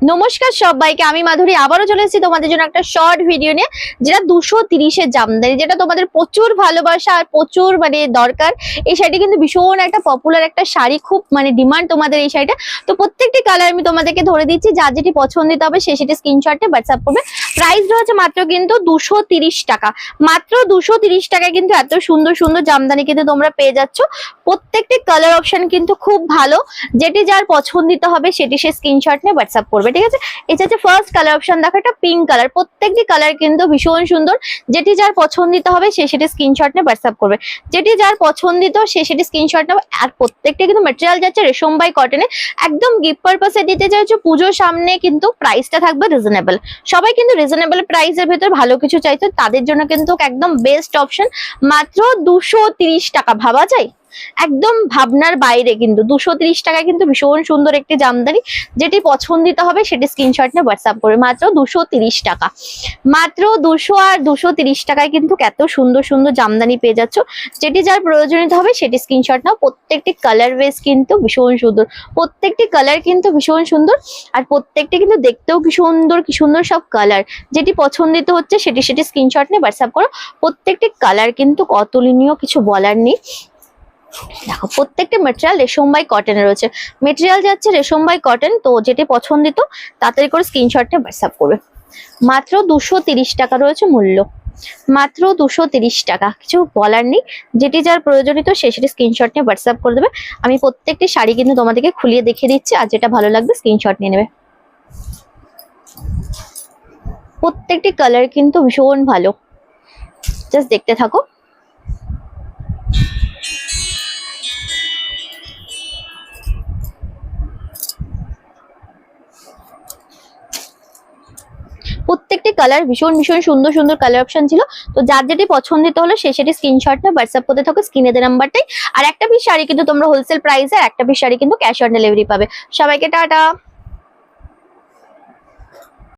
নমস্কার সবাইকে, আমি মাধুরী আবারও চলে এসেছি তোমাদের জন্য একটা শর্ট ভিডিও নিয়ে, যেটা 230-এর জামদানি, যেটা তোমাদের প্রচুর ভালোবাসা আর প্রচুর দরকার। এই শাড়িটা কিন্তু ভীষণ একটা পপুলার একটা শাড়ি, খুব ডিমান্ড তোমাদের এই শাড়িটা। তো প্রত্যেকটি কালার আমি তোমাদেরকে ধরে দিচ্ছি, যার যেটি পছন্দিত হবে সে সেটি স্ক্রিনশটে হোয়াটসঅ্যাপ করবে। প্রাইস রয়েছে মাত্র কিন্তু 230 টাকা। মাত্র 230 টাকায় কিন্তু এত সুন্দর সুন্দর জামদানি কিন্তু তোমরা পেয়ে যাচ্ছ। প্রত্যেকটি কালার অপশন কিন্তু খুব ভালো, যেটি যার পছন্দিত হবে সেটি সে স্ক্রিনশট নিয়ে হোয়াটসঅ্যাপ করবে, ঠিক আছে। এটা হচ্ছে ফার্স্ট কালার অপশন, দেখো এটা পিঙ্ক কালার। প্রত্যেকটি কালার কিন্তু ভীষণ সুন্দর, যেটি যার পছন্দিত হবে সে সেটি স্ক্রিনশট নিয়ে হোয়াটসঅ্যাপ করবে। যেটি যার পছন্দিত সে সেটি স্ক্রিনশট নেবে। আর প্রত্যেকটা কিন্তু ম্যাটেরিয়াল যাচ্ছে রেশম বাই কটনে, একদম গিফট পারপাসে দিতে চাইছো পুজোর সামনে, কিন্তু প্রাইসটা থাকবে রিজনেবল। সবাই কিন্তু রিজনেবল প্রাইসের ভেতর ভালো কিছু চাইছো, তাদের জন্য কিন্তু একদম বেস্ট অপশন। মাত্র 230 টাকা, ভাবা যায়? একদম ভাবনার বাইরে কিন্তু 230 টাকায় কিন্তু ভীষণ সুন্দর একটি জামদানি। যেটি পছন্দিত হবে সেটি স্ক্রিনশট নিয়ে হোয়াটসঅ্যাপ করবে। মাত্র 230 টাকা, মাত্র 200 আর 230 টাকায় কিন্তু এত সুন্দর সুন্দর জামদানি পেয়ে যাচ্ছ। যেটি যার প্রয়োজনীয় হবে সেটি স্ক্রিনশট নাও। প্রত্যেকটি কালার বেস কিন্তু ভীষণ সুন্দর, প্রত্যেকটি কালার কিন্তু ভীষণ সুন্দর, আর প্রত্যেকটি কিন্তু দেখতেও কি সুন্দর কি সুন্দর সব কালার। যেটি পছন্দিত হচ্ছে সেটি স্ক্রিনশট নিয়ে হোয়াটসঅ্যাপ করো। প্রত্যেকটি কালার কিন্তু অতুলনীয়, কিছু বলার নেই। দেখো প্রত্যেকটা ম্যাটেরিয়াল রেশম বাই কটনে রয়েছে, মেটেরিয়াল যাচ্ছে রেশম বাই কটন। তো যেটি পছন্দিত তাড়াতাড়ি করে স্ক্রিনশটটা হোয়াটসঅ্যাপ করবে। মাত্র 230 টাকা রয়েছে মূল্য, মাত্র 230 টাকা, কিছু বলার নেই। যেটি যার প্রয়োজনীয় সে সেটি স্ক্রিনশট নিয়ে হোয়াটসঅ্যাপ করে দেবে। আমি প্রত্যেকটি শাড়ি কিন্তু তোমাদেরকে খুলিয়ে দেখিয়ে দিচ্ছি, আর যেটা ভালো লাগবে স্ক্রিনশট নিয়ে নেবে। প্রত্যেকটি কালার কিন্তু ভীষণ ভালো, জাস্ট দেখতে থাকো। প্রত্যেকটি কালার ভীষণ ভীষণ সুন্দর সুন্দর কালার অপশন ছিল। তো যার যেটি পছন্দিত হলো সে সেটি স্ক্রিনশট নিয়ে হোয়াটসঅ্যাপ করতে থাকো স্ক্রিনে দেওয়া নাম্বারটাই। আর একটা পিস শাড়ি কিন্তু তোমরা হোলসেল প্রাইসে, আর একটা পিস শাড়ি কিন্তু ক্যাশ অন ডেলিভারি পাবে। সবাইকে টাটা।